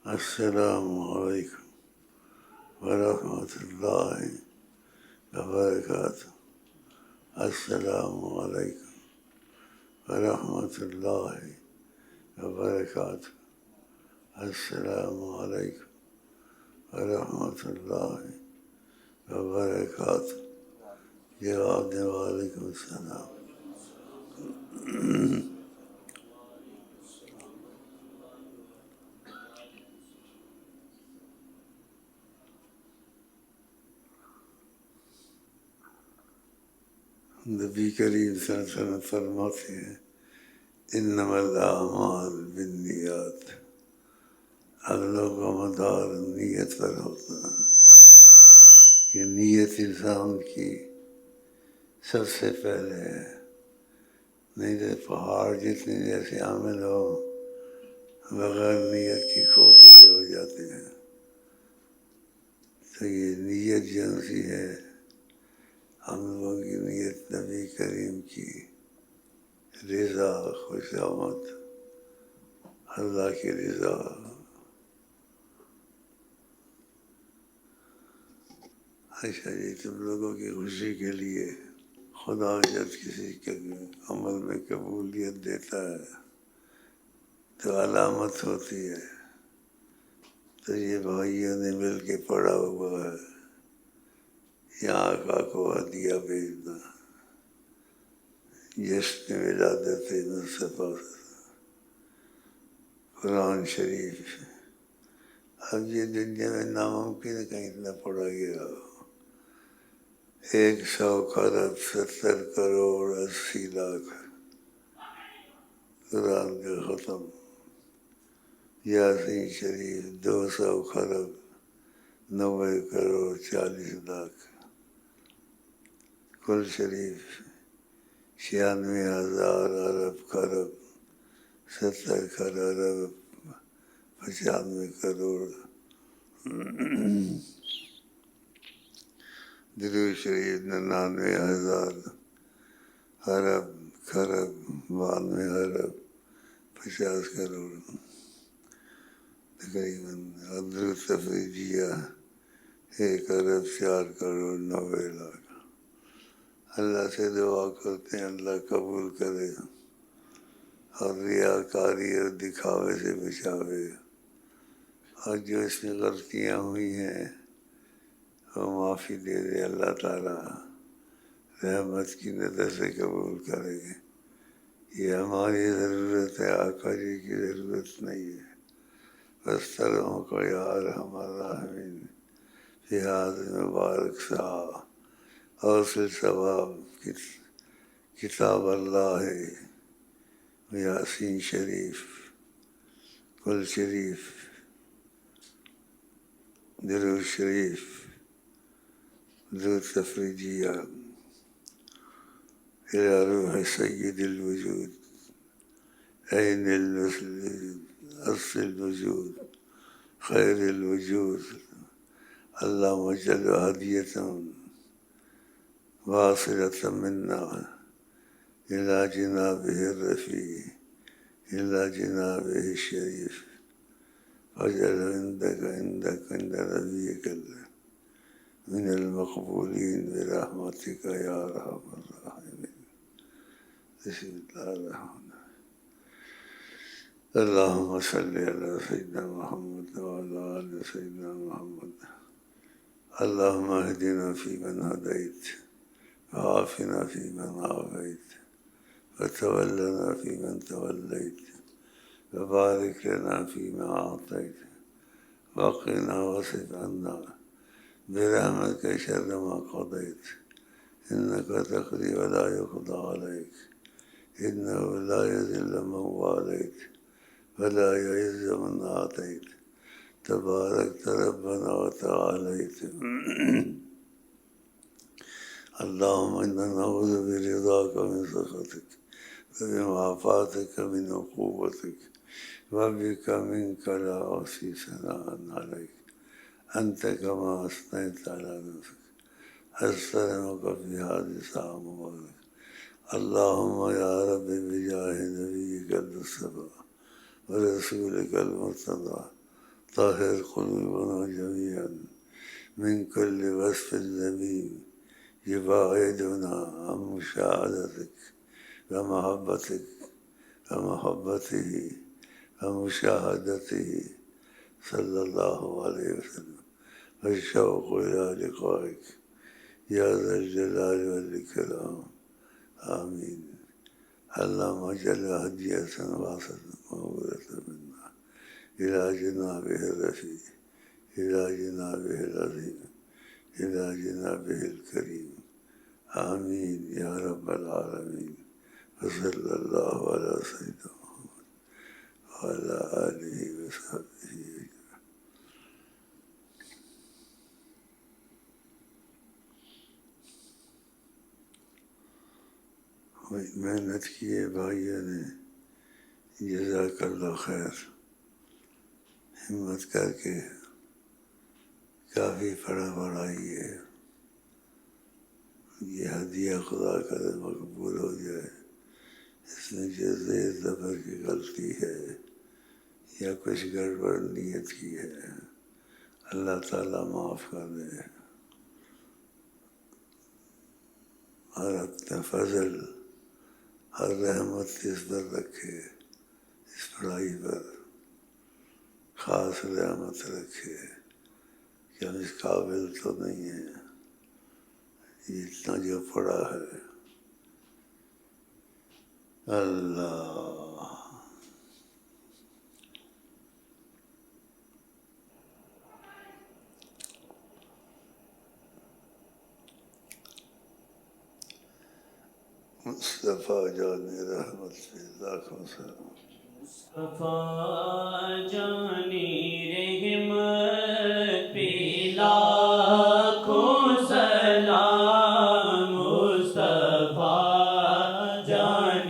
السلام علیکم ورحمۃ اللہ وبرکاتہ. السلام علیکم ورحمۃ اللہ وبرکاتہ. السلام علیکم ورحمۃ اللہ وبرکاتہ. جواب دیں وعلیکم السلام. نبی کریم صلی اللہ علیہ وسلم فرماتے ہیں انما الاعمال بالنیات. عملوں کا مدار نیت پر ہوتا ہے کہ نیت انسان کی سب سے پہلے ہے. نہیں تو پہاڑ جتنے جیسے عامل ہو بغیر نیت کی کھوکھلے ہو جاتے ہیں. تو یہ نیت جنسی ہے. ہم لوگوں کی نیت نبی کریم کی رضا، خوشامد، اللہ کی رضا. اچھا جی، تم لوگوں کی خوشی کے لیے خدا جب کسی کے عمل میں قبولیت دیتا ہے تو علامت ہوتی ہے. تو یہ بھائیوں نے مل کے پڑھا ہوا ہے یہاں آقا کو ہدیہ بھیجنا جشن ولادت مصطفیٰ قرآن شریف. اب یہ دنیا میں ناممکن ہے کہیں نہ پڑھا گیا. 100 ارب 70 کروڑ 80 لاکھ قرآن کا ختم. یاسین شریف 200 ارب 90 کروڑ 40 لاکھ. کل شریف 96,000 ارب خرب 70 ارب 95 کروڑ. درود شریف 99,000 ارب خرب 92 ارب 50 کروڑ. تقریباً درود تفریجیہ 1 ارب 4 کروڑ 90 لاکھ. اللہ سے دعا کرتے ہیں اللہ قبول کرے اور ریاکاری اور دکھاوے سے بچاوے. اور جو اس میں غلطیاں ہوئی ہیں وہ معافی دے دے. اللہ تعالیٰ رحمت کی نظر سے قبول کرے. یہ ہماری ضرورت ہے، آقا جی کی ضرورت نہیں ہے. بس طرحوں کو یار ہمارا راہمین فیاض مبارک صاحب حوصل ثواب کتاب اللہ ہے. یاسین شریف، کل شریف، درود شریف، درود تفریجیہ الی روح سید الوجود عین الوجود اصل الوجود خیر الوجود. اللہم اجعل ہدیۃ واصلۃ منا الی جنابہ الرفیع الی جنابہ الشریف واجعل عندک عند نبیک من المقبولین برحمتک یا ارحم الراحمین. بسم اللہ الرحمن الرحیم. اللہم صلی علی سیدنا محمد وعلی آل سیدنا محمد. اللہم اہدنا فیمن ہدیت وعافنا فیمن عافیت وتولنا فیمن تولیت وبارک لنا فیما اعطیت وقنا واصرف عنا برحمتک شر ما قضیت انک تقضی ولا یقضی علیک انہ لا یذل من والیت ولا یعز من عادیت تبارکت ربنا وتعالیت. اللہم انا نعوذ برضاک من سخطک وبمعافاتک من عقوبتک وبک منک لا احصی ثناء علیک انت کما اثنیت علی نفسک. استغفرک فی هذه الساعة مبارک. اللہم یا رب بجاہ نبیک المصطفیٰ ورسولک المرتضی طاهر قلوبنا جميعا من كل وصف ذميم يباعدنا عن مشاهدتك ومحبتك ومحبته ومشاهدته صلى الله عليه وسلم والشوق إلى لقائك يا ذا الجلال والإكرام آمين. اللهم اجعل هدية واسعة مقبولة منا إلى جنابه الرفيع إلى جنابه العظيم إلى جنابه الكريم آمين يا رب العالمين. وصلى الله على سيدنا محمد وعلى آله وصحبه أجمعين. محنت کیے بھائیوں نے، جزاک اللہ خیر. ہمت کر کے کافی پڑھائی ہے. یہ ہدیہ خدا کا مقبول ہو جائے. اس میں جو زیر زبر کی غلطی ہے یا کچھ گڑبڑ نیت کی ہے، اللہ تعالیٰ معاف کر دے اور اپنا فضل اور رحمت اس پر رکھے. اس پڑھائی پر خاص رحمت رکھے کہ ہم اس قابل تو نہیں ہیں. یہ اتنا جو پڑھا ہے اللہ مصطفیٰ جان رحمت سے لاکھوں سلام. مصطفیٰ جان رحمت پہ لاکھوں سلام. مصطفیٰ جان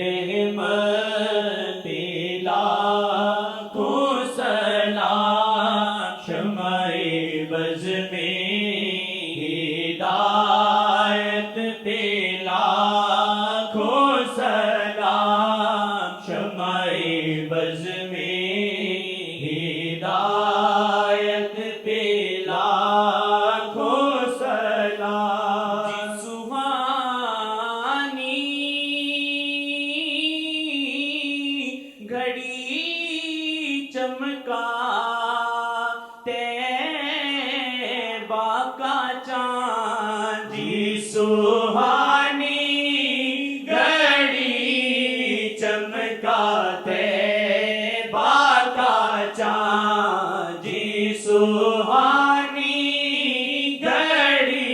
رحمت پہ لاکھوں سلام. شمع بز میں ہدایت پہ لاکھوں سلام. شمع بز میں ہدایت پہ لاکھوں سلام. سبحانی گھڑی چمکا طیبہ کا چاند. جی سبحانی گھڑی چمکا طیبہ کا چاند. جی سبحانی گھڑی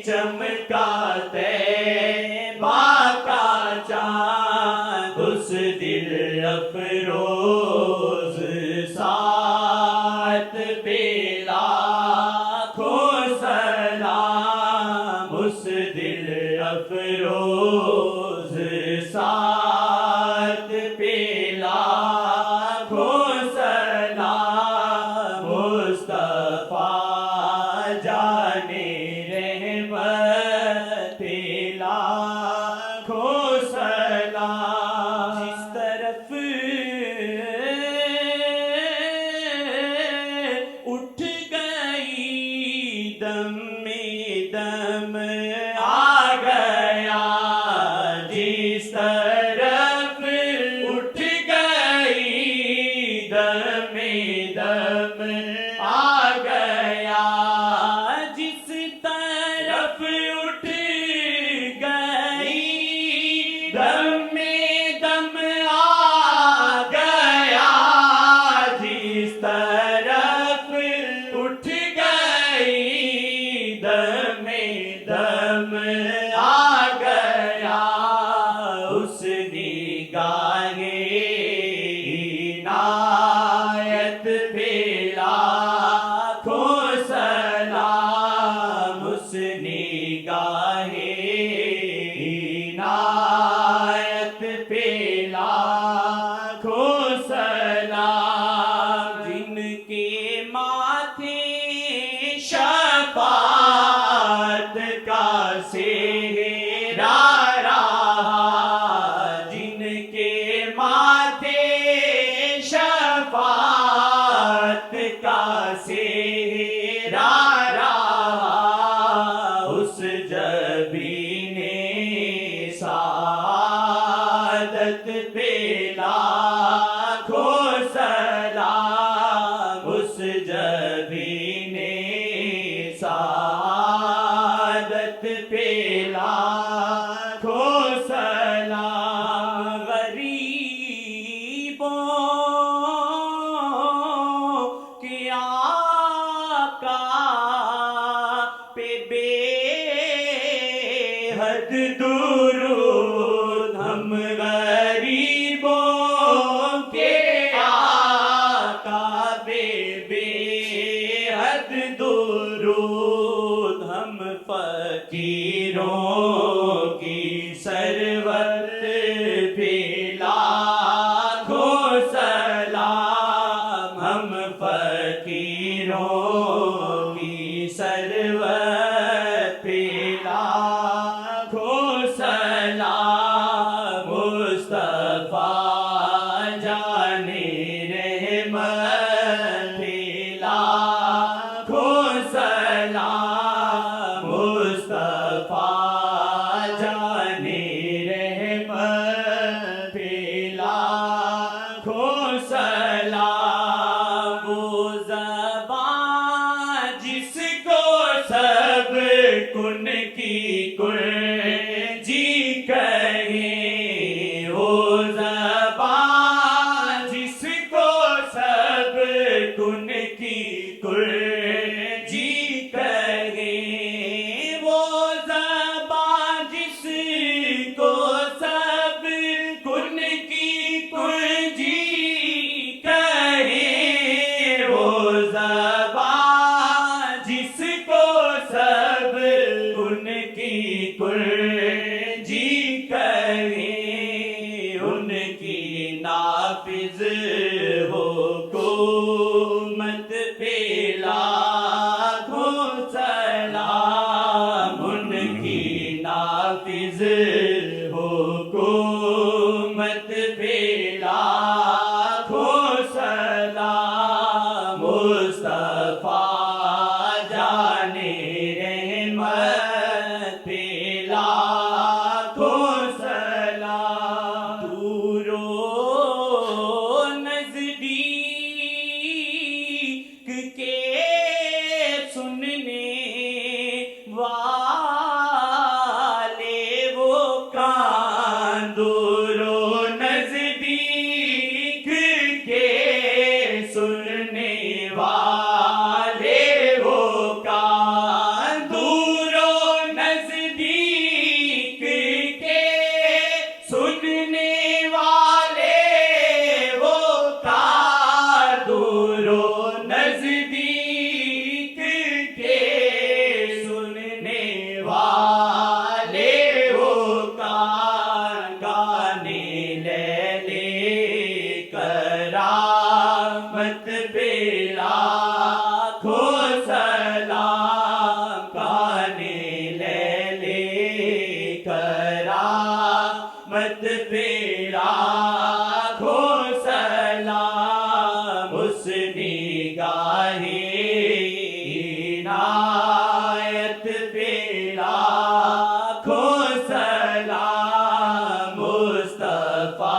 چمکا طیبہ کا چاند. اس دل افروز ساتھ پہ لاکھوں سلام. اس دل افروز ساتھ پہ لاکھوں سلام. مصطفیٰ جان رحمت پہ لاکھوں سلام. جس طرف لاکھوں سلام اس جبین سعادت پہ لاکھوں سلام غریبوں کے آقا پہ بے حد درود ہم غریبوں کے آقا پہ بے حد درود ہم فقیروں کی سرورت پہ لاکھوں سلام ہم فقیروں کی سرورت پہ لاکھوں سلام مصطفیٰ جان رحمت پہ لاکھوں سلام مصطفیٰ جان رحمت پہ لاکھوں سلام وہ زبان جس کو سب کن کی کنجی کہیں وہ زبان جس کو سب کن کی کنجی کہیں وہ زبان جس کو سب کن کی کنجی کہیں وہ زبان جس کو سب ان کی کنجی کہیں ان کی نافذ حکومت پہ لاکھوں سلام ان کی نافذ حکومت پہ لاکھوں سلام مصطفیٰ جان رحمت پہ لاکھوں سلام دور و نزدیک کے سننے والے وہ کان دور و نزدیک کے سننے والے وہ کان دور و نزدیک کے سننے والے وہ کان دور و نزدیک کے سننے والے وہ کان گانے لے کرامت پہ لاکھوں سلام گانے لے کرامت پہ لاکھوں سلام اس نگاہ عنایت پہ لاکھوں سلام مصطفیٰ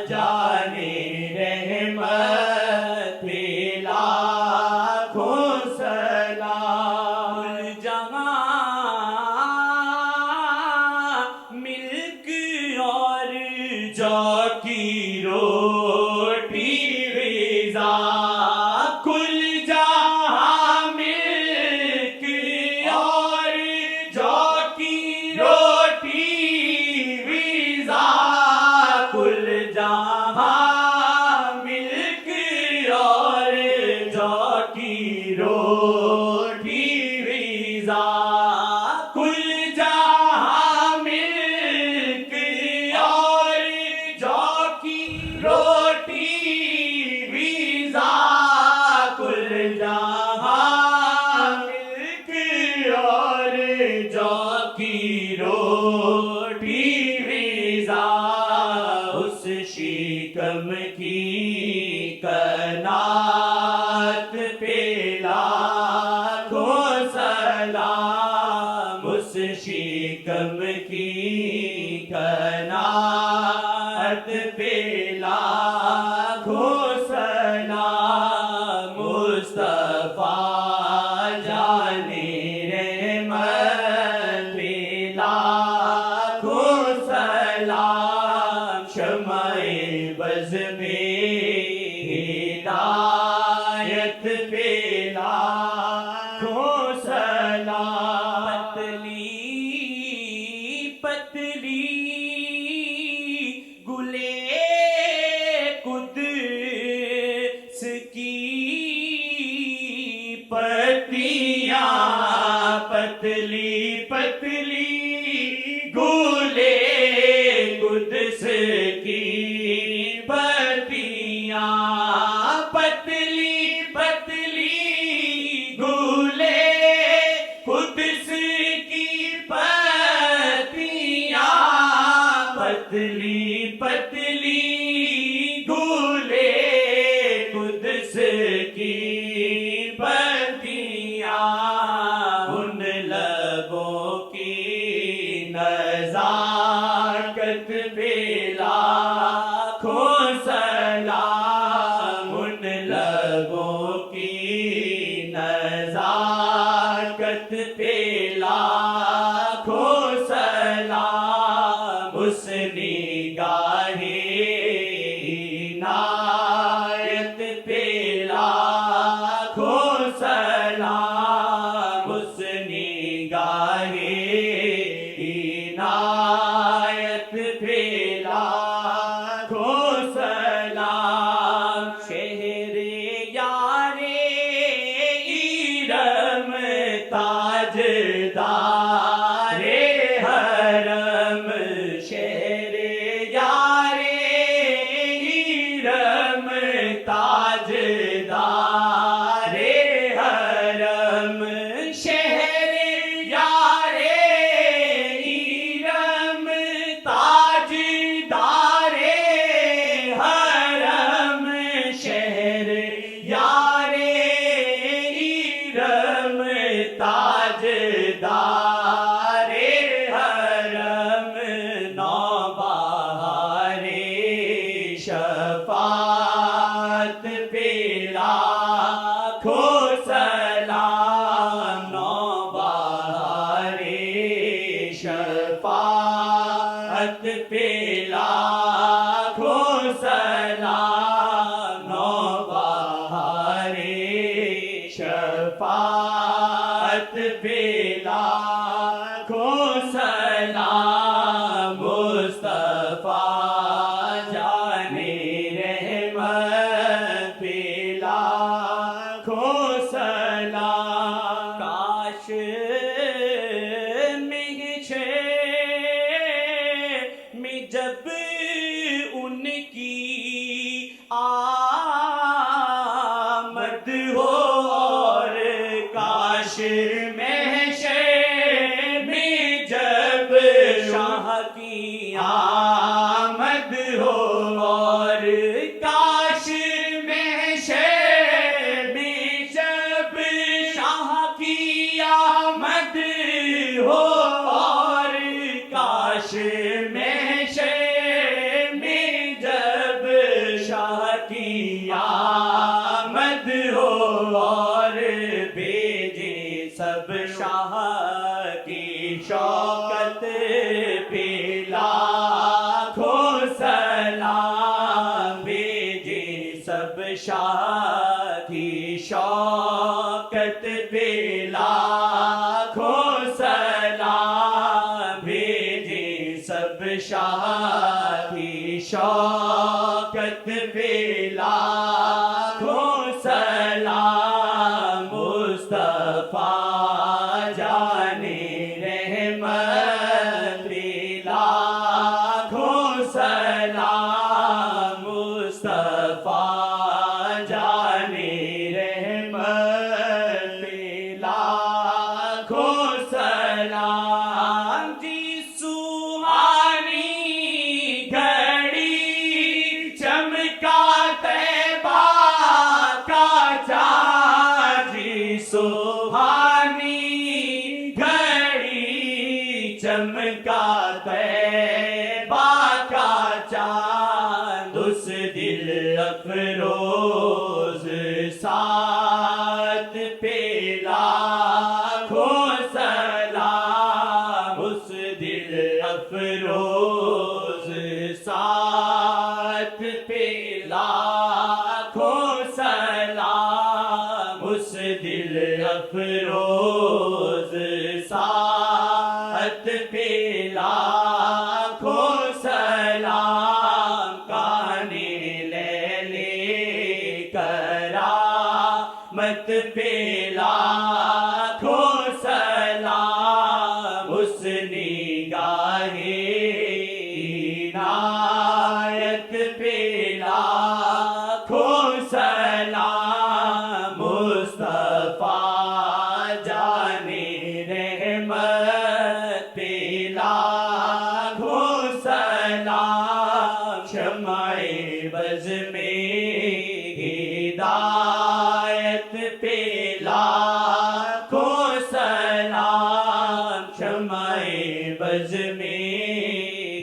جان رحمت پہ لاکھوں سلام جہاں ملک اور جا کی روٹی غذا کل جہاں ملک اور جا کی روٹی غذا کل جہاں ملک اور جا کی روٹی غذا کل جہاں ملک اور جا کی روٹی غذا کل جہاں ملک اور جا کی روٹی غذا اس شکم کی کنات پہ لاکھوں سلام اس شکم کی کنات پہ لاکھوں سلام مصطفیٰ جانے رحمت پہ لاکھوں سلام شمع بز میں ہدایت پہ لاکھوں سلام پتلی گلے قدس کی پتیاں پتلی پتلی گلے قدس کی پتیاں پتلی پتلی گلے قدس کی پتیاں پتلی پتلی گلے قدس کی پتیاں ان لبوں کی نزاکت پہ لاکھوں سلام ان لبوں کی نزاکت پہ لاکھوں سلام اس نگاہ عنایت پہ لاکھوں سلام اس نگاہ عنایت پہ لاکھوں سلام شہر یار ارم تاجدار حرم شہر یار ارم تاجدار حرم شہر یار ارم تاجدار حرم شہر یار ارم تاجدار حرم نوبہار شفاعت پہ لاکھوں سلام نوبہار شفاعت پہ لاکھوں سلام نوبہار شفاعت پہ لاکھوں سلام مصطفیٰ جانے رحمت پہ لاکھوں سلام کاش میں جب ان کی آمد ہو اور کاش محشر میں جب شاہ کی آمد ہو اور کاش محشر میں جب شاہ کی آمد ہو اور کاش محشر میں جب شاہ کی آمد ہو اور بھیجے سب شاہ کی شوکت پہ لاکھوں سلام بھیجے سب شاہ کی شوکت پہ لاکھوں سلام بھیجے سب شاہ کی شوکت پہ لاکھوں سلام مصطفیٰ جانے رحمت پہ لاکھوں سلام مصطفیٰ جانے رحمت پہ لاکھوں سلام جی سہانی گھڑی چمکا تے اس دل افروز ساتھ پہ لاکھوں سلام، اس دل افروز ساتھ پہ لاکھوں سلام، اس دل افروز ساتھ پہ لاکھوں سلام، کانے لے لے کرامت پہ لاکھوں سلام، اس نگاہ عنایت پہ لاکھوں سلام، مصطفیٰ جان رحمت پہ لاکھوں سلام، شمع بز میں ہدایت پہ لاکھوں سلام، شمع بز میں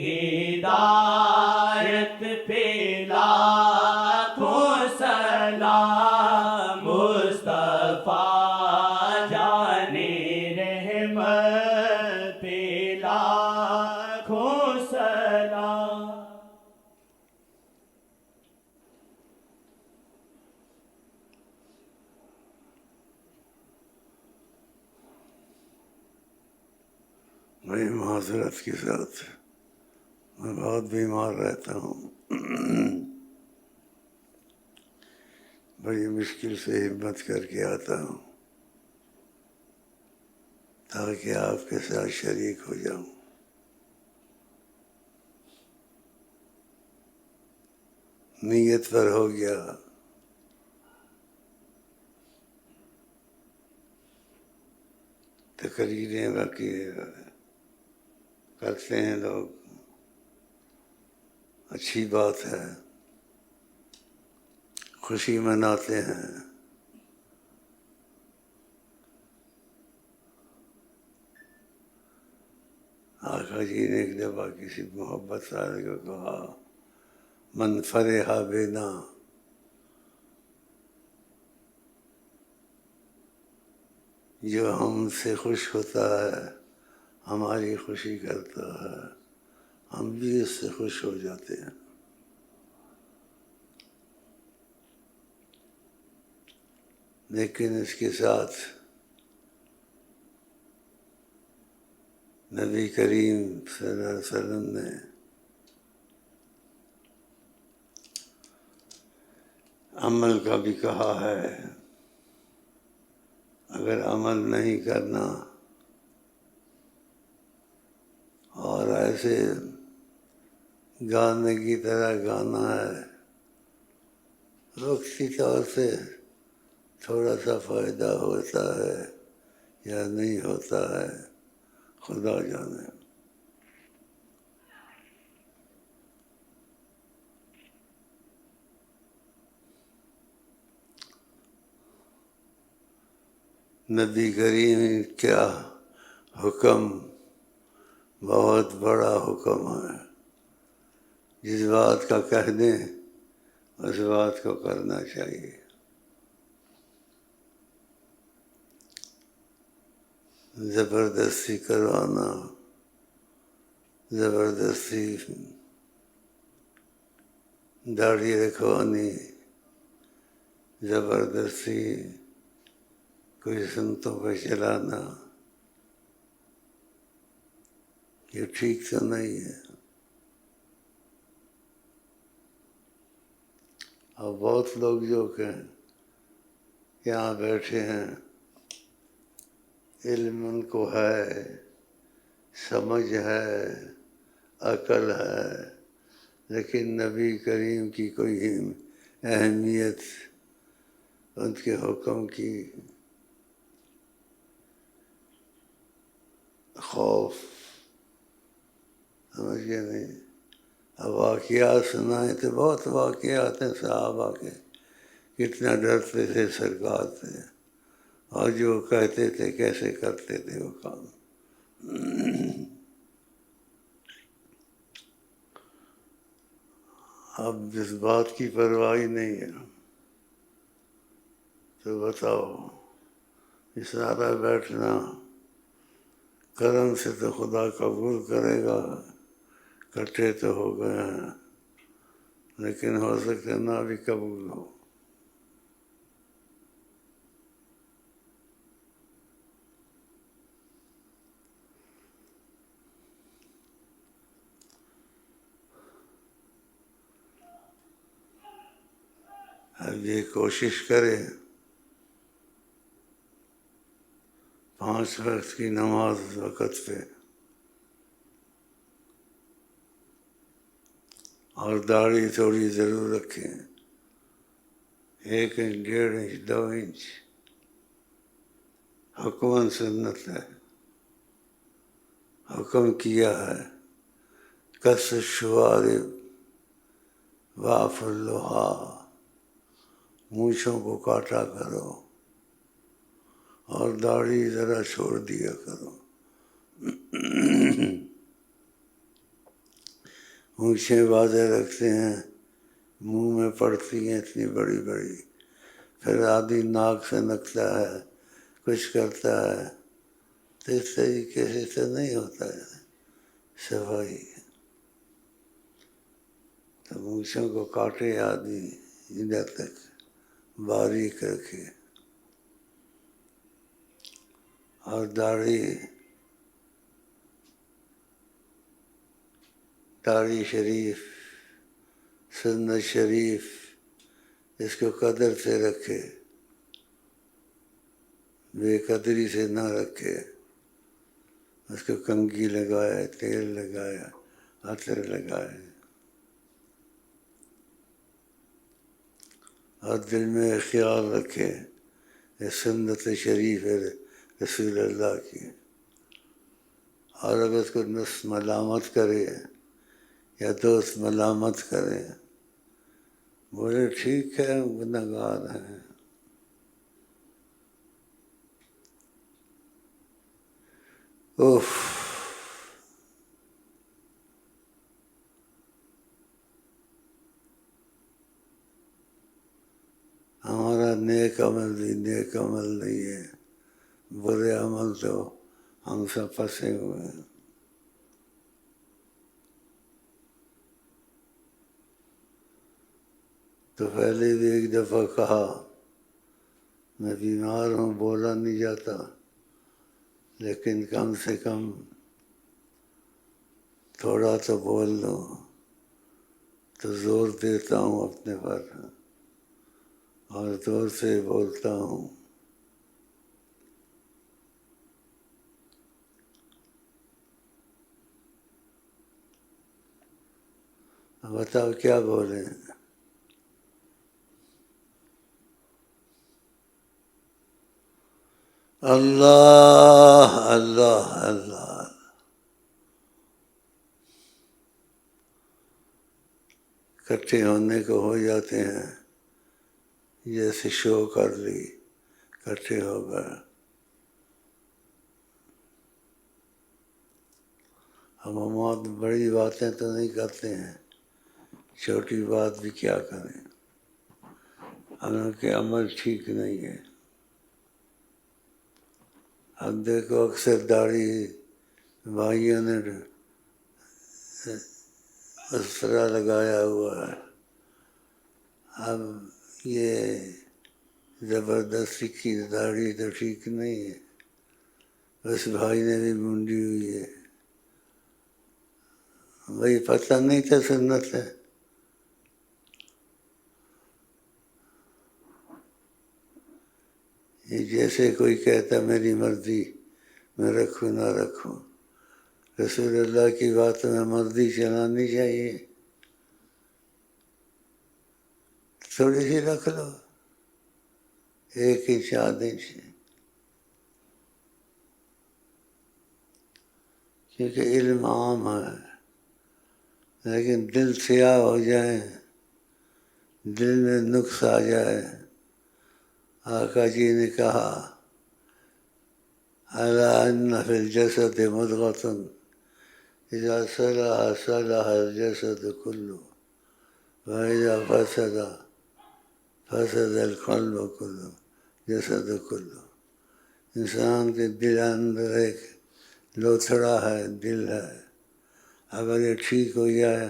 ہدایت پہ لاکھوں سلام، مصطفیٰ جان رحمت پہ لاکھوں سلام۔ بڑی معذرت کے ساتھ میں بہت بیمار رہتا ہوں، بڑی مشکل سے ہمت کر کے آتا ہوں تاکہ آپ کے ساتھ شریک ہو جاؤں۔ نیت پر ہو گیا، تقریریں باقی کرتے ہیں لوگ، اچھی بات ہے، خوشی مناتے ہیں، آقا جی نے ایک دفعہ کسی محبت والے کو کہا، من فرح بنا، جو ہم سے خوش ہوتا ہے ہماری خوشی کرتا ہے، ہم بھی اس سے خوش ہو جاتے ہیں۔ لیکن اس کے ساتھ نبی کریم صلی اللہ علیہ وسلم نے عمل کا بھی کہا ہے، اگر عمل نہیں کرنا اور ایسے گانے کی طرح گانا ہے، وقتی طور سے تھوڑا سا فائدہ ہوتا ہے یا نہیں ہوتا ہے، خدا جانے۔ نبی کریم کیا حکم، بہت بڑا حکم ہے، جس بات کا کہہ دیں اس بات کو کرنا چاہیے۔ زبردستی کروانا، زبردستی داڑھی رکھوانی، زبردستی کوئی سنتوں پہ چلانا، یہ ٹھیک تو نہیں ہے۔ اور بہت لوگ جو کہ یہاں بیٹھے ہیں، علم ان کو ہے، سمجھ ہے، عقل ہے، لیکن نبی کریم کی کوئی اہمیت، ان کے حکم کی خوف سمجھ گئے نہیں۔ اب واقعات سنائے تو بہت واقعات ہیں صحابہ کے، کتنا ڈرتے تھے سرکار سے، اور جو کہتے تھے کیسے کرتے تھے وہ کام۔ اب جس بات کی پرواہ ہی نہیں ہے تو بتاؤ یہ سارا بیٹھنا کرم سے تو خدا قبول کرے گا، کٹھے تو ہو گئے ہیں لیکن ہو سکتا نہ بھی قبول ہو۔ اب یہ کوشش کرے 5 وقت کی نماز وقت پہ، اور داڑھی تھوڑی ضرور رکھیں، 1 انچ 1.5 انچ 2 انچ حکماً سنت ہے، حکم کیا ہے کس الشوارب واف اللحا، مونچھوں کو کاٹا کرو اور داڑھی ذرا چھوڑ دیا کرو۔ مونچھیں واضح رکھتے ہیں، منہ میں پڑتی ہیں اتنی بڑی بڑی، پھر آدھی ناک سے نکتا ہے، کچھ کرتا ہے، تو اس طریقے سے تو نہیں ہوتا ہے صفائی۔ تو مونچھوں کو کاٹے آدمی ادھر تک باریک رکھے، اور داڑھی شریف سنت شریف اس کو قدر سے رکھے، بے قدری سے نہ رکھے، اس کو کنگھی لگائے، تیل لگائے، عطر لگائے، اور دل میں خیال رکھے یہ سنت شریف ہے رسول اللہ کی۔ اور اگر اس کو نفس ملامت کرے یا دوست ملامت کرے، بولے ٹھیک ہے گنہگار ہیں، اوف، ہمارا نیک عمل بھی نیک عمل نہیں ہے، برے عمل تو ہم سب پھنسے ہوئے ہیں۔ تو پہلے بھی ایک دفعہ کہا میں بیمار ہوں، بولا نہیں جاتا، لیکن کم سے کم تھوڑا تو بول لوں، تو زور دیتا ہوں اپنے پر اور زور سے بولتا ہوں۔ بتاؤ کیا بولیں؟ اللہ اللہ اللہ، اکٹھے ہونے کو ہو جاتے ہیں، جیسے شو کر لی، اکٹھے ہو گئے۔ ہم بڑی باتیں تو نہیں کرتے ہیں، چھوٹی بات بھی کیا کریں، ہم لوگ کے عمل ٹھیک نہیں ہے۔ اب دیکھو اکثر داڑھی بھائیوں نے اس طرح لگایا ہوا ہے، اب یہ زبردستی کی داڑھی تو ٹھیک نہیں ہے، اس بھائی نے بھی منڈی ہوئی ہے، بھائی پتہ نہیں تھا سنت ہے؟ یہ جیسے کوئی کہتا میری مرضی میں رکھوں نہ رکھوں، رسول اللہ کی باتوں میں مرضی چلانی چاہیے، تھوڑی سی رکھ لو، 1 انچ 4 انچ، کیونکہ علم عام ہے، لیکن دل سیاہ ہو جائے، دل میں نقص آ جائے۔ آقا جی نے کہا الا ان فی الجسد مضغۃ اذا صلح صلح الجسد کلہ وَإِذَا فسد القلب كله جسد كله. انسان کے دل اندر ایک لوتھڑا ہے، دل ہے، اگر یہ ٹھیک ہو جائے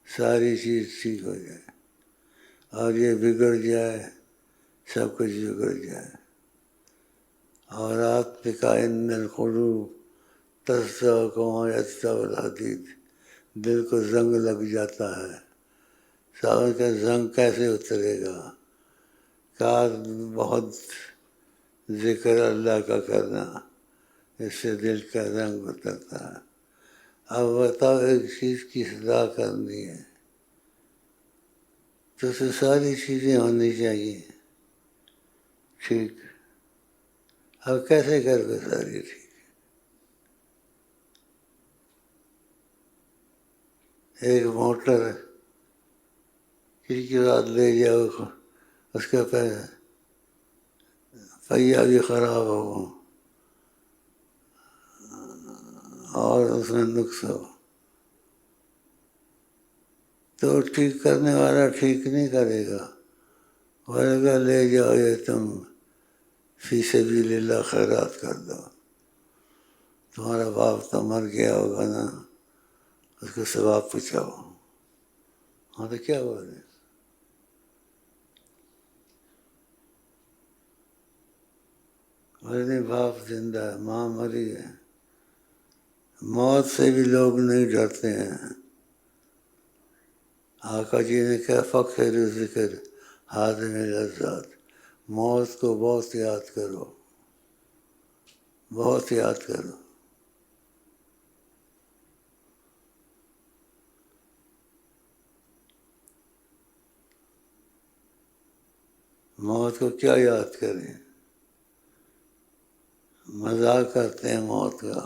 ساری چیز ٹھیک ہو جائے، اور یہ بگڑ جائے سب کچھ بگڑ جائے. اور راتبک ان القلوب تصدع کما یصدع الحدید، دل کو زنگ لگ جاتا ہے. صاحب کا زنگ کیسے اترے گا؟ کار بہت ذکر اللہ کا کرنا، اس سے دل کا زنگ اترتا ہے. اب بتاؤ ایک چیز کی صدا کرنی ہے تو اسے ساری چیزیں ہونی چاہیے ٹھیک. اب کیسے کر کے ساری ٹھیک؟ ایک موٹر کسی کے بعد لے جاؤ، اس کا پہیہ بھی خراب ہو اور اس میں نقص ہو تو ٹھیک کرنے والا ٹھیک نہیں کرے گا، بولے گا لے جاؤ یہ تم فی سبیل اللہ خیرات کر دو. تمہارا باپ تو مر گیا ہوگا نا، اس کو ثواب پہنچاؤ. ہاں تو کیا بولے؟ نہیں، باپ زندہ ہے، ماں مری ہے. موت سے بھی لوگ نہیں ڈرتے ہیں. آقا جی نے کہا فخر ذکر حاضم لذات، موت کو بہت یاد کرو، بہت یاد کرو. موت کو کیا یاد کریں؟ مذاق کرتے ہیں موت کا،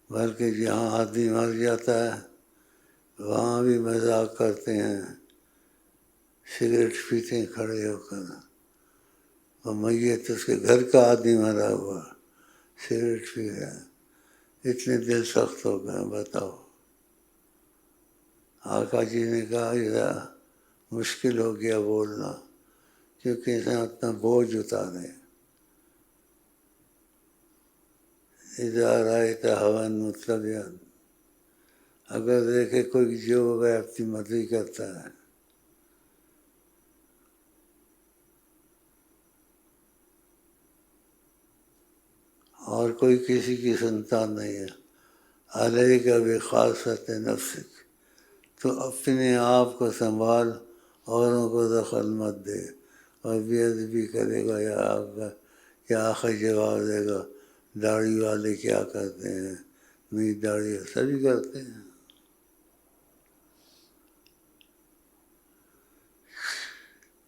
بلکہ جہاں آدمی مر جاتا ہے وہاں بھی مذاق کرتے ہیں. سگریٹ پیتے ہیں کھڑے ہو کر، اور میت اس کے گھر کا آدمی مرا ہوا سگریٹ پی رہا ہے. اتنے دل سخت ہو گئے. بتاؤ. آقا جی نے کہا ذرا مشکل ہو گیا بولنا، کیونکہ انسان اپنا بوجھ اتارے. اذا رأیت هوى متبعا، اگر دیکھے کوئی جو غیر اپنی مرضی کرتا ہے، اور کوئی کسی کی سنتا نہیں ہے، علیک بخاصۃ نفسک، تو اپنے آپ کو سنبھال، اوروں کو دخل مت دے. اور بے ادبی کرے گا یا آخر جواب دے گا داڑھی والے کیا کرتے ہیں، میری داڑھی سبھی کرتے ہیں.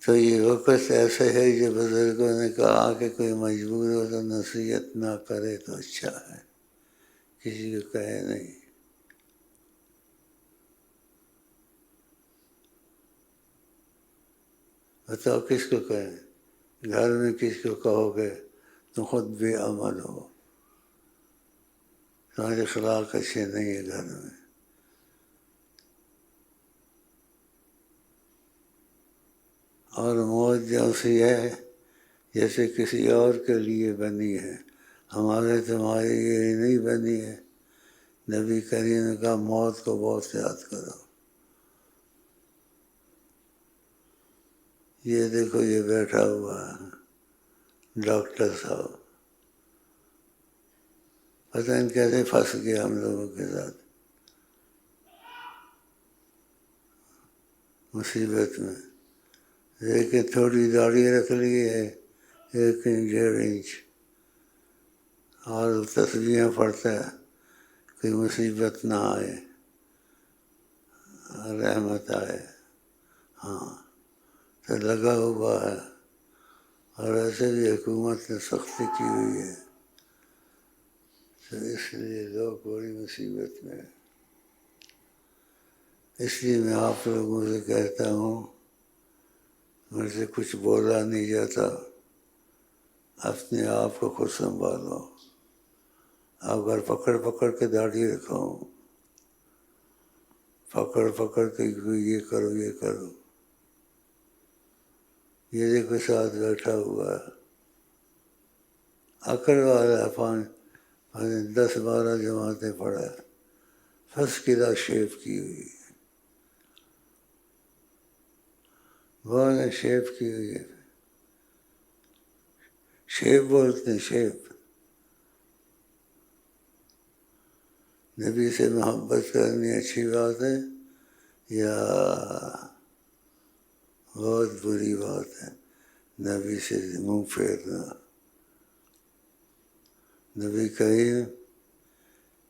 تو یہ وقت ایسے ہے جو بزرگوں نے کہا کہ کوئی مجبور ہو تو نصیحت نہ کرے تو اچھا ہے، کسی کو کہے نہیں. بتاؤ کس کو کہیں؟ گھر میں کس کو کہو گے؟ تم خود بے عمل ہو، تمہارے اخلاق اچھے نہیں ہیں گھر میں. اور موت جیسی ہے جیسے کسی اور کے لیے بنی ہے، ہمارے تمہارے لیے نہیں بنی ہے. نبی کریم نے کہا موت کو بہت یاد کرو. یہ دیکھو یہ بیٹھا ہوا ہے ڈاکٹر صاحب، پتہ نہیں کیسے پھنس گیا ہم لوگوں کے ساتھ مصیبت میں. لیکن تھوڑی داڑھی رکھ لی ہے 1 انچ 1.5 انچ، اور تسبیحیں پڑھتا ہے کوئی مصیبت نہ آئے، رحمت آئے. ہاں تو لگا ہوا ہے. اور ایسے بھی حکومت نے سختی کی ہوئی ہے، تو اس لیے لوگ بڑی مصیبت میں. اس لیے میں آپ لوگوں سے کہتا ہوں، مجھ سے کچھ بولا نہیں جاتا، اپنے آپ کو خود سنبھالو. اگر پکڑ کے داڑھی رکھو پکڑ پکڑ کے یہ کرو یہ کرو. یہ دیکھو ساتھ بیٹھا ہوا ہے عقل والا ہے، 10-12 جماعتیں پڑھا ہے، فرسٹ کلاس شیپ کی ہوئی ہے، بہت شیپ کی ہوئی ہے. شیپ بولتے ہیں شیپ. نبی سے محبت کرنی اچھی بات ہے یا بہت بری بات ہے نبی سے منہ پھیرنا؟ نبی کریم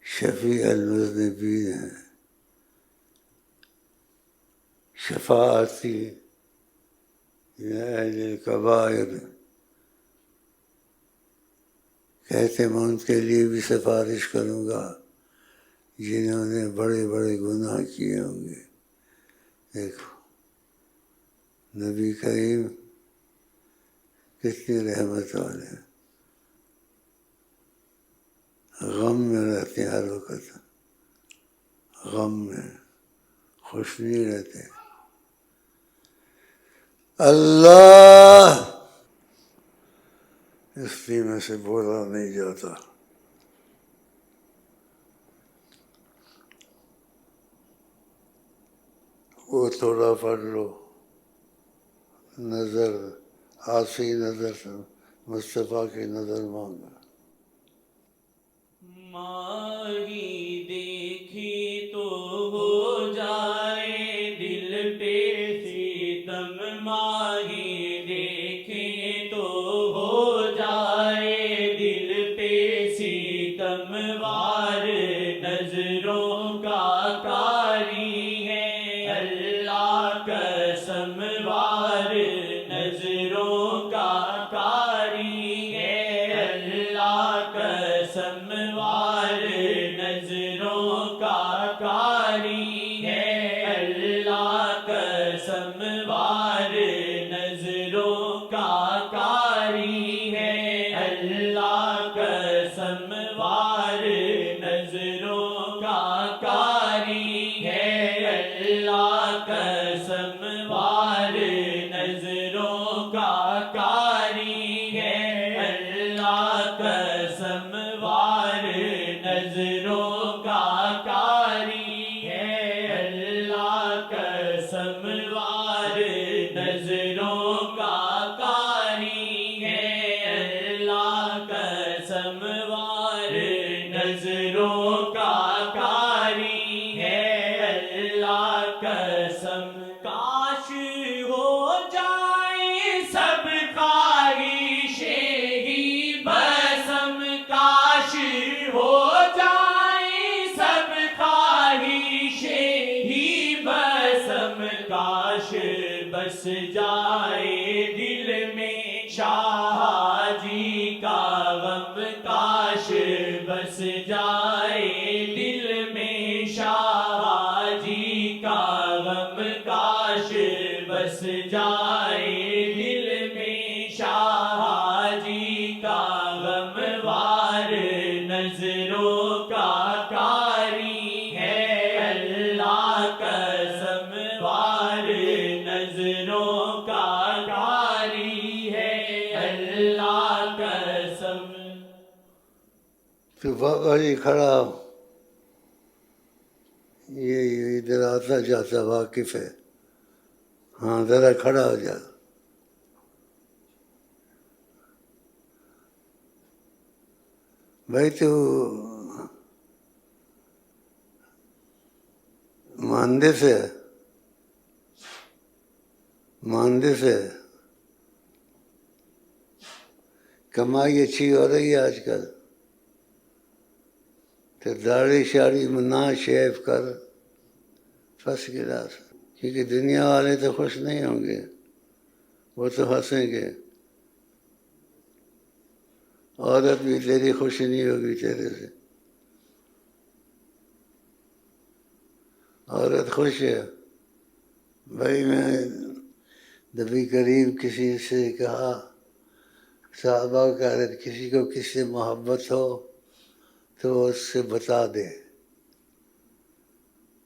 شفیع المذنبین ہیں، شفاعتی اہل الکبائر، کہتے میں ان کے لیے بھی سفارش کروں گا جنہوں نے بڑے بڑے گناہ کیے ہوں گے. دیکھو نبی کریم کتنی رحمت والے ہیں، غم میں رہتے ہیں ہر وقت، غم میں خوش نہیں رہتے. اللہ اس لیے میں سے بولا نہیں جاتا. وہ تھوڑا پڑھ لو، نظر آسی نظر سے مصطفیٰ کی نظر مانگا. ماہی دیکھی تو ہو جائے دل پہ ستم، ماہی دیکھے تو ہو جائے دل پہ ستم، وار نظروں کا کاری ہے اللہ قسم، وار نظروں کا کاری ہے اللہ قسم، وار نظروں کا کاری ہے اللہ قسم، وار نظروں کا کاری ہے اللہ قسم، وار نظروں کا کاری ہے اللہ قسم، وار نظروں کا کاری ہے اللہ قسم، وار نظروں کا کاری ہے اللہ قسم، وار نظروں کا کاری ہے اللہ قسم، وار نظروں کا کاری ہے اللہ قسم. کاش ہو جائے سب خواہشیں ہی بسم، کاش ہو جائے سب خواہشیں ہی بسم، کاش بس جائے دل میں شاہ جی کا غم، کاش بس جائے دل میں شاہ جی کا غم، کاش بس جائے دل میں شاہ جی کا غم، وار نظروں کا کاری ہے اللہ قسم، وار نظروں کا کاری ہے اللہ قسم. تو بابا جی کھڑا یہ ادھر آتا جاتا واقف ہے، ہاں ذرا کھڑا ہو جا. بھائی تو مہندس ہے، مہندس ہے، کمائی اچھی ہو رہی ہے آج کل، تو داڑھی شاڑھی نہ شیو کر فرسٹ کلاس، کیونکہ دنیا والے تو خوش نہیں ہوں گے، وہ تو ہنسیں گے. عورت بھی تیری خوش نہیں ہوگی تیرے سے. عورت خوش ہے. بھائی میں نبی کریم کسی سے کہا، صحابہ کہہ رہے کسی کو کس سے محبت ہو تو وہ اس سے بتا دے.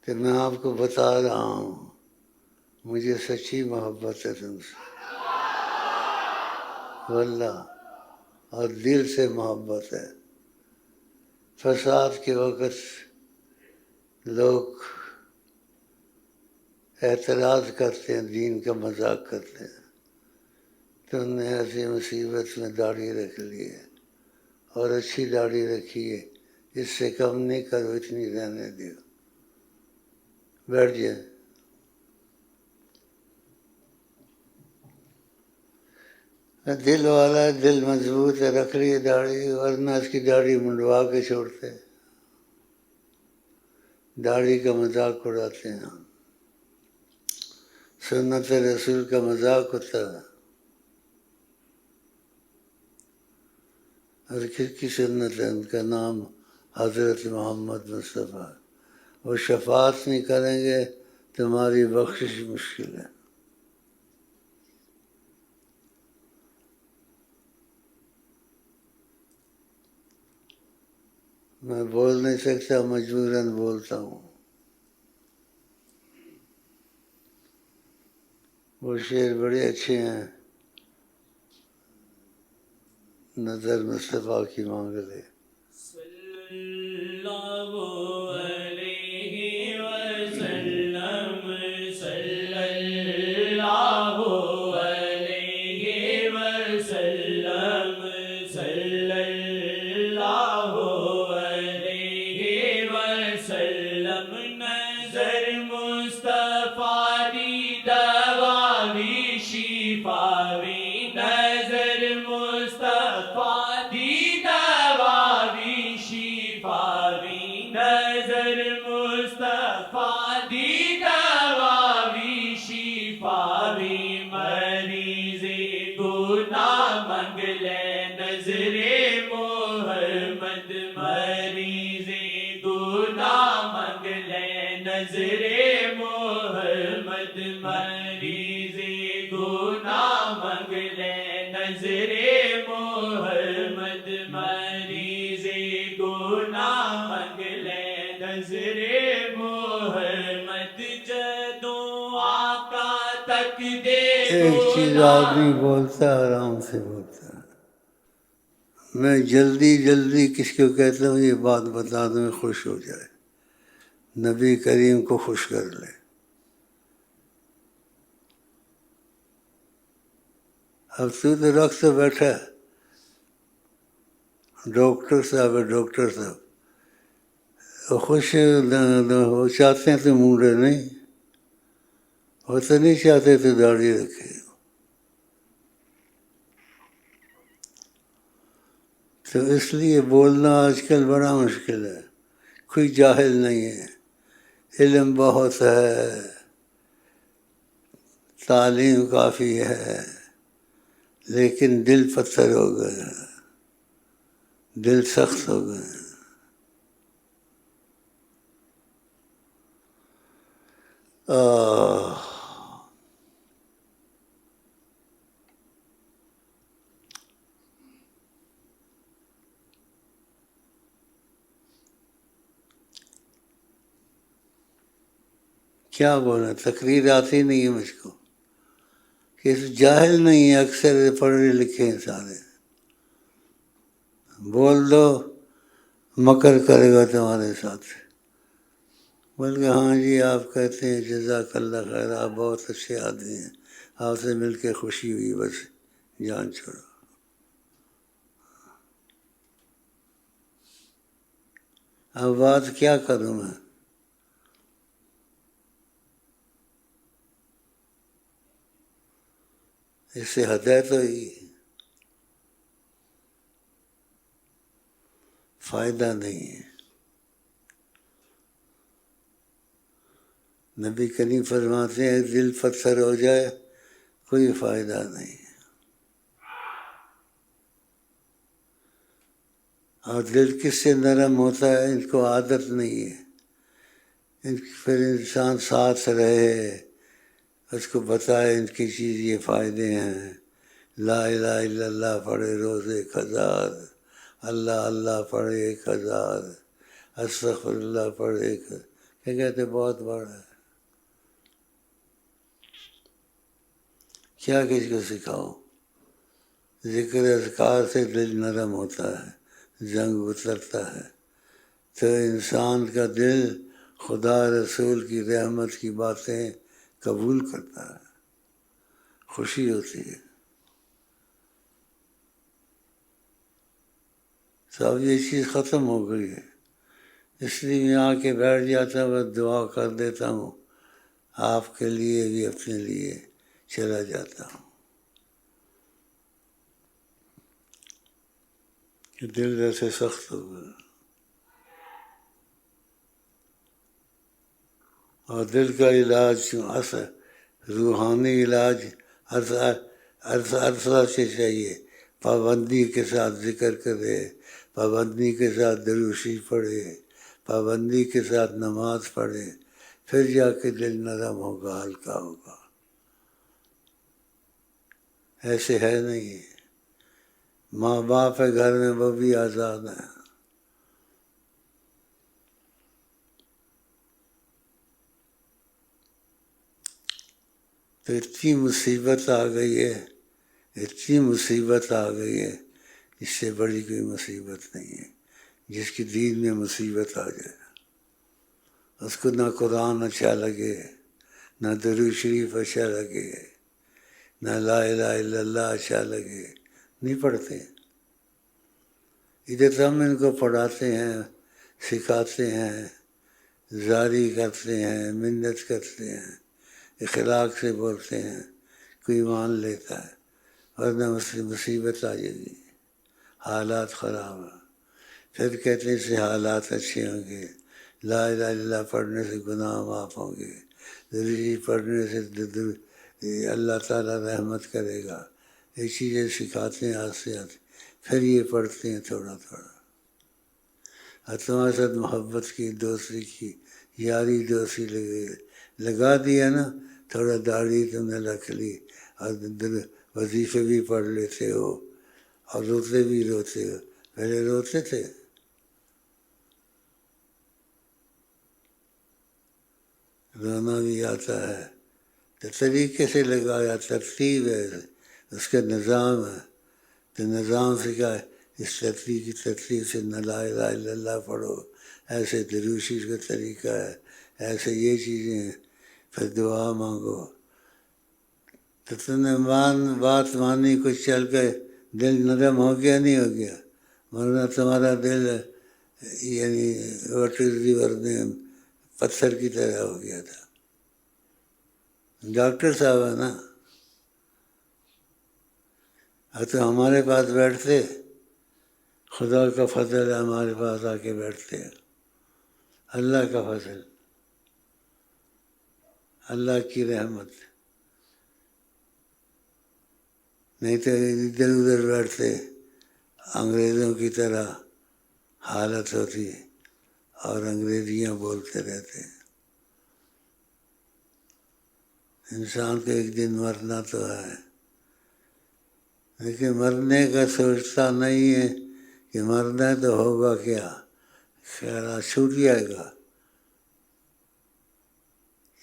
کہ میں آپ کو بتا رہا ہوں مجھے سچی محبت ہے تم سے، واللہ، اور دل سے محبت ہے۔ فساد کے وقت لوگ اعتراض کرتے ہیں، دین کا مذاق کرتے ہیں، تم نے ایسی مصیبت میں داڑھی رکھ لی ہے اور اچھی داڑھی رکھی ہے، اس سے کم نہیں کرو، اتنی رہنے دیو، بیٹھ جائے۔ دل والا ہے، دل مضبوط ہے، رکھ لی داڑھی، ورنہ اس کی داڑھی منڈوا کے چھوڑتے، داڑھی کا مذاق اڑاتے ہیں، سنت رسول کا مذاق ہوتا ہے۔ اور کس کی سنت ہے؟ ان کا نام حضرت محمد مصطفیٰ۔ وہ شفاعت نہیں کریں گے تمہاری بخشش مشکل ہے۔ میں بول نہیں سکتا، مجبوراً بولتا ہوں۔ وہ شعر بڑے اچھے ہیں، نظر مصطفیٰ کی مانگ لے۔ صلی اللہ علیہ وسلم، صلی اللہ علیہ وسلم، صلی اللہ علیہ وسلم، نظر مصطفیٰ دی دواوی شفاوی، نظر مصطفیٰ دی دواوی شفاوی، نظر مصطفیٰ دی دواوی شفاوی، مریض گناہ منگ لے نظر محمد، مریض گناہ منگ لے نظر محمد، مریض گناہ منگ لے نظر محمد، مریض گناہ منگ لے نظر محمد، جدوں آقا تک دے ایک چیز آدمی بولتا ہے، آرام سے بولتا ہے۔ میں جلدی جلدی کس کو کہتا ہوں یہ بات بتا دوں میں خوش ہو جائے، نبی کریم کو خوش کر لے۔ اب تو رکھ سے بیٹھا ہے، ڈاکٹر صاحب ہے، ڈاکٹر صاحب وہ خوش وہ چاہتے ہیں تو مونڈے نہیں، وہ تو نہیں چاہتے تو داڑھی رکھے۔ تو اس لیے بولنا آج کل بڑا مشکل ہے، کوئی جاہل نہیں ہے، علم بہت ہے، تعلیم کافی ہے، لیکن دل پتھر ہو گئے، دل سخت ہو گئے۔ کیا بولیں، تقریر آتی نہیں ہے مجھ کو، کہ جاہل نہیں ہے، اکثر پڑھے لکھے ہیں سارے، بول دو مکر کرے گا تمہارے ساتھ، بلکہ ہاں جی آپ کہتے ہیں جزاک اللہ خیر، آپ بہت اچھے آدمی ہیں، آپ سے مل کے خوشی ہوئی، بس جان چھوڑو۔ اب بات کیا کروں میں؟ اس سے ہدایت ہوئی، فائدہ نہیں ہے۔ نبی کریم فرماتے ہیں دل پتھر ہو جائے کوئی فائدہ نہیں، اور دل کس سے نرم ہوتا ہے؟ ان کو عادت نہیں ہے، پھر انسان ساتھ رہے، اس کو بتائے ان کی چیز یہ فائدے ہیں، لا الہ الا اللہ پڑھے روز 1000، اللہ اللہ پڑھے 1000، استغفر اللہ پڑھے کہ کہتے بہت بڑا ہے. کیا کس کو سکھاؤ؟ ذکر اذکار سے دل نرم ہوتا ہے، زنگ اترتا ہے، تو انسان کا دل خدا رسول کی رحمت کی باتیں قبول کرتا ہے، خوشی ہوتی ہے. تو اب یہ چیز ختم ہو گئی ہے، اس لیے میں آ کے بیٹھ جاتا ہوں، بس دعا کر دیتا ہوں آپ کے لیے بھی، اپنے لیے چلا جاتا ہوں کہ دل جیسے سخت ہو گیا. اور دل کا علاج اثر روحانی علاج عرصہ سے چاہیے. پابندی کے ساتھ ذکر کرے، پابندی کے ساتھ دروشی پڑھے، پابندی کے ساتھ نماز پڑھے، پھر جا کے دل نرم ہوگا، ہلکا ہوگا. ایسے ہے نہیں. ماں باپ ہے گھر میں، وہ بھی آزاد ہیں. تو اتنی مصیبت آ گئی ہے، اتنی مصیبت آ گئی ہے، اس سے بڑی کوئی مصیبت نہیں ہے. جس کی دین میں مصیبت آ جائے، اس کو نہ قرآن اچھا لگے، نہ درود شریف اچھا لگے، نہ لا الہ الا اللہ اچھا لگے، نہیں پڑھتے. ادھر تو ہم ان کو پڑھاتے ہیں، سکھاتے ہیں، زاری کرتے ہیں، منت کرتے ہیں، اخلاق سے بولتے ہیں، کوئی مان لیتا ہے. ورنہ مصیبت آ جائے گی، حالات خراب ہیں. پھر کہتے ہیں سے حالات اچھے ہوں گے، لا الہ الا اللہ پڑھنے سے گناہ معاف ہوں گے، درود پڑھنے سے اللہ تعالیٰ رحمت کرے گا. یہ چیزیں سکھاتے ہیں آہستہ آہستہ. پھر یہ پڑھتے ہیں تھوڑا تھوڑا. اور تمہارے ساتھ محبت کی، دوستی کی، یاری دوستی لگا دیا نا، تھوڑا داڑھی تم نے رکھ لی، اور وظیفے بھی پڑھ لیتے ہو، اور روتے بھی روتے ہو. پہلے روتے تھے. رونا بھی آتا ہے تو طریقے سے لگایا، ترتیب ہے، اس کا نظام ہے. تو نظام سے کیا ہے، اس ترتیب سے نہ لا الہ الا اللہ پڑھو، ایسے درود شریف کا طریقہ ہے، ایسے یہ چیزیں ہیں. پھر دعا مانگو. تو تم نے بات مانی، کچھ چل کے دل نرم ہو گیا نہیں ہو گیا؟ ورنہ تمہارا دل یعنی پتھر کی طرح ہو گیا تھا. ڈاکٹر صاحب ہے نا، تو ہمارے پاس بیٹھتے، خدا کا فضل ہے، ہمارے پاس آ کے بیٹھتے. اللہ کا فضل، اللہ کی رحمت. نہیں تو ادھر ادھر بیٹھتے، انگریزوں کی طرح حالت ہوتی اور انگریزیاں بولتے رہتے. انسان کو ایک دن مرنا تو ہے، لیکن مرنے کا سوچتا نہیں ہے کہ مرنا تو ہوگا کیا، خیال چھوٹ جائے گا.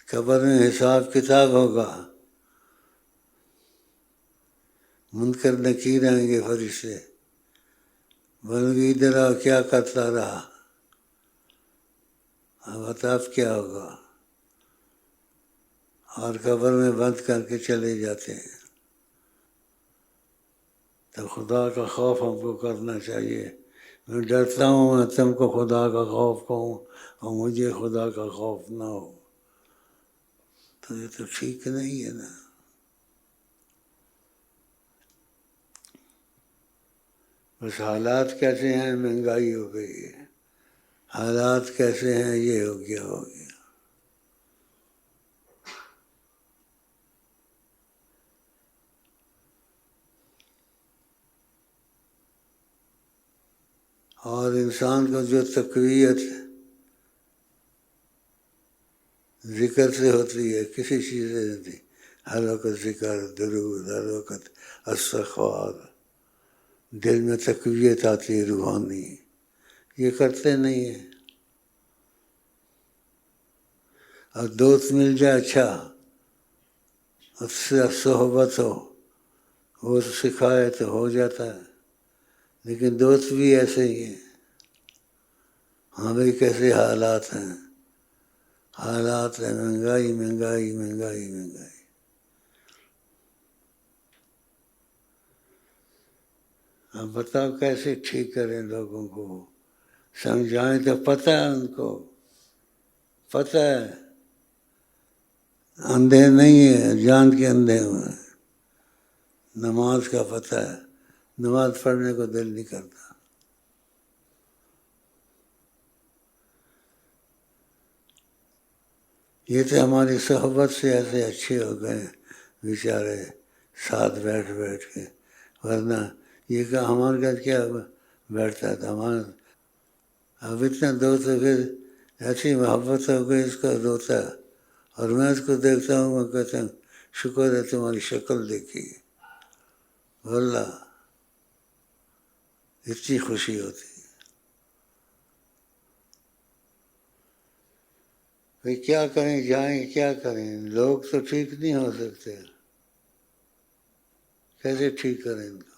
قبر میں حساب کتاب ہوگا، منکر نکیر آئیں گے فرشتے، بولیں گے ادھر آؤ، کیا کرتا رہا، اب کیا ہوگا. اور قبر میں بند کر کے چلے جاتے ہیں. تو خدا کا خوف ہم کو کرنا چاہیے. میں ڈرتا ہوں میں تم کو خدا کا خوف کہوں اور مجھے خدا کا خوف نہ ہو، تو یہ تو ٹھیک نہیں ہے نا. بس حالات کیسے ہیں، مہنگائی ہو گئی ہے، حالات کیسے ہیں، یہ ہو گیا ہو گیا. اور انسان کو جو تقویت ذکر سے ہوتی ہے، کسی چیز سے نہیں. ہر وقت ذکر، درود، ہر وقت استغفار، دل میں تقویت آتی ہے روحانی. یہ کرتے نہیں ہیں. اور دوست مل جائے اچھا، اس سے صحبت ہو، وہ سکھائے تو ہو جاتا ہے، لیکن دوست بھی ایسے ہی ہیں. ہاں بھائی کیسے حالات ہیں، حالات ہے مہنگائی مہنگائی مہنگائی مہنگائی. اب بتاؤ کیسے ٹھیک کریں لوگوں کو، سمجھائیں تو پتہ ہے ان کو، پتہ ہے، اندھے نہیں ہیں، جان کے اندھے ہوئے ہیں. نماز کا پتہ ہے، نماز پڑھنے کو دل نہیں کرتا. یہ تو ہماری صحبت سے ایسے اچھے ہو گئے بیچارے، ساتھ بیٹھ بیٹھ کے، ورنہ یہ کہ ہمارے گھر کیا بیٹھتا تھا ہمارا. اب اتنا دوست ہو گئے، ایسی محبت ہو گئی اس کا دوتا ہے. اور میں اس کو دیکھتا ہوں، میں کہتا ہوں شکر ہے تمہاری شکل دیکھی، واللہ اتنی خوشی ہوتی ہے. بھائی کیا کریں، جائیں کیا کریں، لوگ تو ٹھیک نہیں ہو سکتے، کیسے ٹھیک کریں ان کو.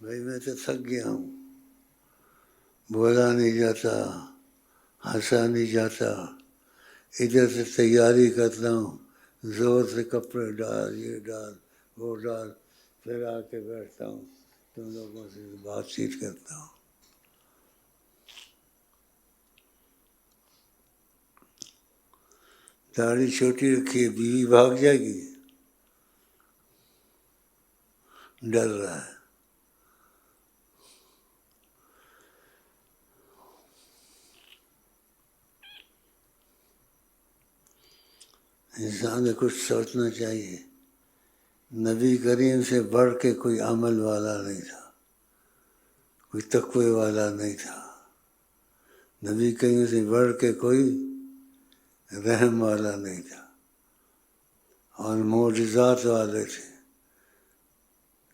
بھائی میں تو تھک گیا ہوں، بولا نہیں جاتا، ہنسا نہیں جاتا. ادھر سے تیاری کرتا ہوں، زور سے کپڑے ڈال، یہ ڈال وہ ڈال، پھر آ کے بیٹھتا ہوں، تم لوگوں سے بات چیت کرتا ہوں. داڑھی چھوٹی رکھی ہے، بیوی بھاگ جائے گی، ڈر رہا ہے. انسان کو کچھ سوچنا چاہیے. نبی کریم سے بڑھ کے کوئی عمل والا نہیں تھا، کوئی تقوی والا نہیں تھا. نبی کریم سے بڑھ کے کوئی رحم والا نہیں تھا، اور معجزات والے تھے،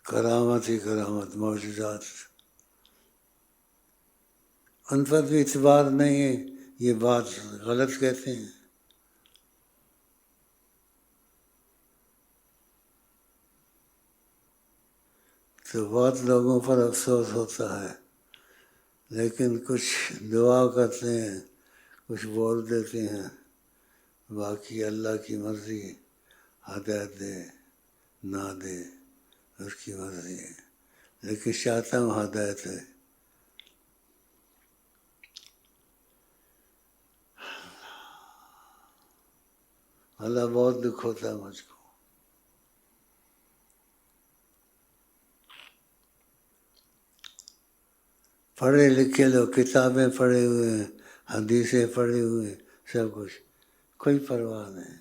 کرامت ہی کرامت، معجزات. ان پر بھی اعتبار نہیں ہے، یہ بات غلط کہتے ہیں. تو بہت لوگوں پر افسوس ہوتا ہے، لیکن کچھ دعا کرتے ہیں، کچھ بول دیتے ہیں، باقی اللہ کی مرضی، ہدایت دے نہ دے اس کی مرضی ہے، لیکن چاہتا ہوں ہدایت ہے. اللہ بہت دکھ ہوتا ہے مجھ کو. پڑھے لکھے لوگ کتابیں پڑھے ہوئے ہیں، حدیثیں پڑھے ہوئے ہیں، سب کچھ، کوئی پرواہ نہیں.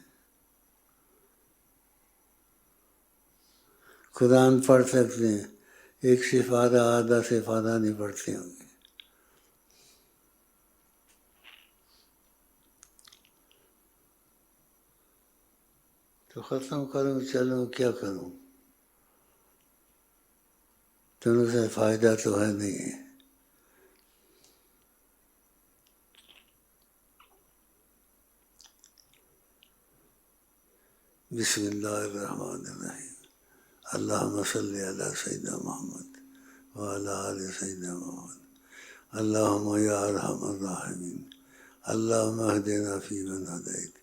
قرآن پڑھ سکتے ہیں، ایک سفارہ آدھا سفارہ نہیں پڑھتے ہوں گے. تو ختم کروں چلوں کیا کروں، تمہیں سے فائدہ تو ہے نہیں ہے. بسم اللہ الرحمن الرحیم. اللہم صلی علی سیدنا محمد وعلی آل سیدنا محمد. اللہم یا ارحم الراحمین، اللہم اہدنا فیمن ہدیت،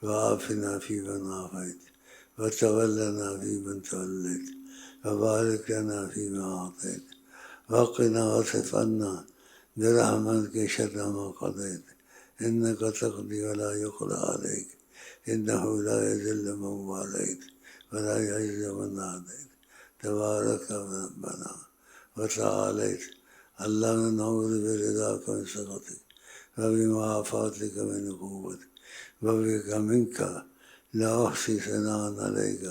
وعافنا فیمن عافیت، وتولنا فیمن تولیت، وبارک لنا فیما اعطیت، وقنا واصرف عنا برحمتک شر ما قضیت، انک تقضی ولا یقضی علیک، انہ لا یذل من والیت ولا یعز من عادیت، تبارک ربنا وتعالیت. اللہ نعوذ برضاک من سخطک وبمعافاتک من عقوبتک وبک منک لا احصی ثناء علیک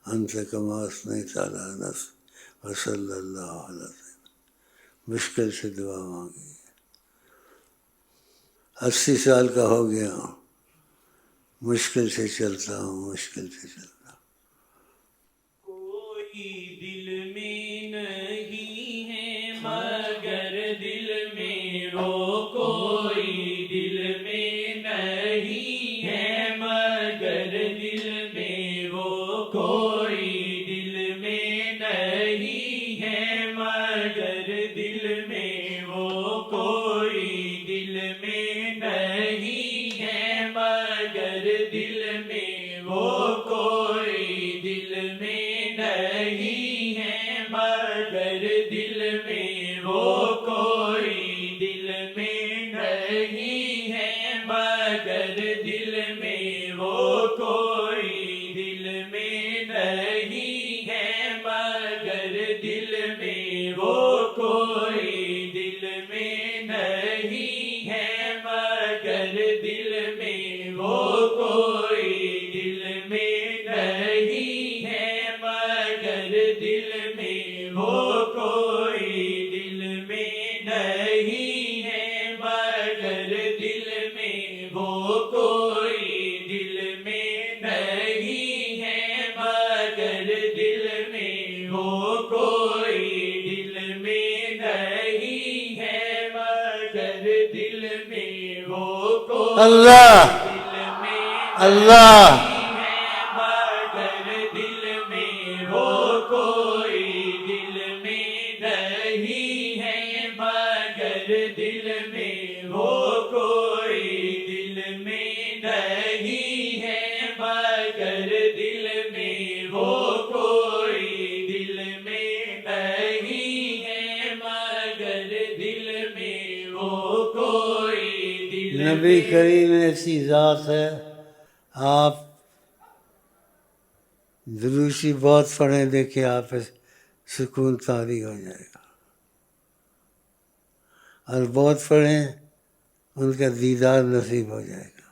انت کما اثنیت علی نفسک وصلی اللہ علیہ وسلم. مشکل سے دعا مانگی، 80 سال کا ہو گیا ہوں، مشکل سے چلتا ہوں، مشکل سے چلتا ہوں. دل میں نہیں ہے مگر دل میں وہ کوئی دل میں نہیں ہے مگر دل میں وہ کوئی دل میں نہیں ہے مگر دل میں وہ کوئی دل میں نہیں ہے مگر دل میں وہ کوئی دل میں نہیں ہے مگر دل میں وہ کوئی دل میں نہیں ہے مگر دل میں وہ کوئی دل میں نہیں ہے مگر دل میں وہ کوئی دل میں نہیں ہے مگر دل میں وہ کوئی دل میں نہیں ہے مگر دل میں وہ کوئی دل میں نہیں ہے مگر دل میں وہ کوئی دل میں نہیں ہے مگر دل میں وہ کوئی دل میں نہیں ہے مگر دل میں وہ کوئی اللہ اللہ مگر دل میں وہ کوئی دل میں نہیں ہے مگر دل میں وہ کوئی دل میں نہیں ہے مگر دل میں وہ کوئی دل میں نہیں ہے مگر دل میں وہ کوئی دل نبی کریم ایسی ذات ہے، آپ دروشی بہت پڑھیں دیکھیں آپ پہ سکون طاری ہو جائے گا، اور بہت پڑھیں ان کا دیدار نصیب ہو جائے گا۔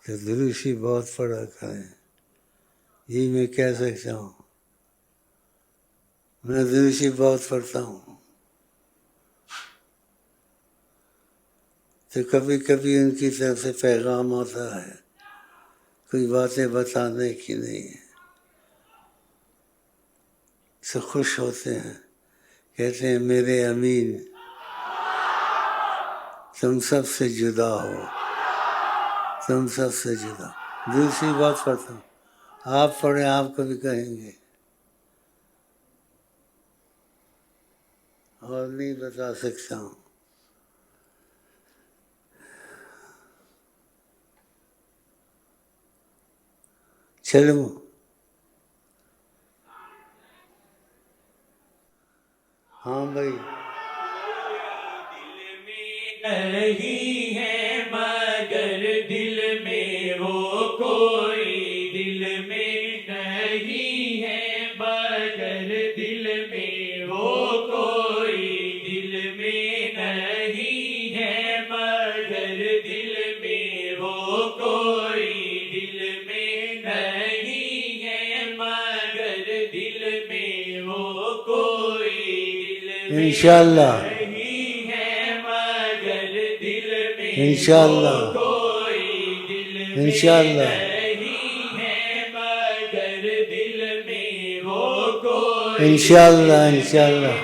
تو دروشی بہت پڑھا کریں، یہ میں کہہ سکتا ہوں، میں دروشی بہت پڑھتا ہوں، تو کبھی کبھی ان کی طرف سے پیغام ہوتا ہے، کوئی باتیں بتانے کی نہیں ہے، تو خوش ہوتے ہیں، کہتے ہیں میرے امین تم سب سے جدا ہو، تم سب سے جدا۔ دوسری بات پڑھتا ہوں، آپ پڑھیں، آپ کو بھی کہیں گے، اور نہیں بتا سکتا ہوں۔ چلو ہاں بھائی، نہیں ہے مگر دل میں وہ کوئی دل میں نہیں ہے مگر دل میں وہ کوئی دل میں نہیں ہے مگر دل میں وہ کوئی دل میں نہیں ہے مگر دل میں وہ کوئی دل میں انشاءاللہ انشاءاللہ کوئی دل انشاءاللہ نہیں ہے مگر دل میں وہ کوئی انشاءاللہ انشاءاللہ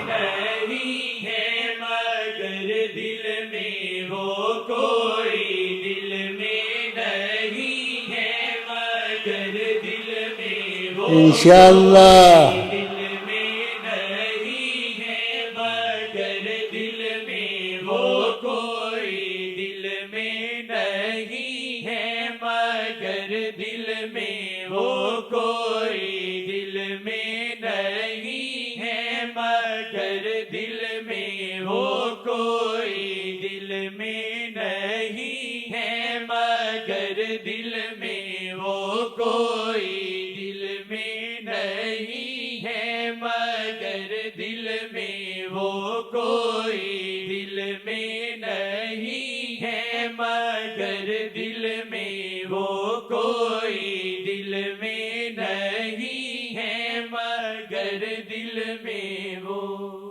نہیں ہے مگر دل میں وہ کوئی دل میں نہیں ہے مگر دل میں وہ انشاءاللہ دل میں نہیں ہے مگر دل میں وہ کوئی دل میں نہیں ہے مگر دل میں وہ کوئی دل میں نہیں ہے مگر دل میں وہ کوئی دل میں نہیں ہے مگر دل میں وہ کوئی دل میں نہیں ہے مگر دل میں وہ کوئی دل میں نہیں ہے مگر دل میں وہ کوئی دل میں نہیں ہے مگر دل میں وہ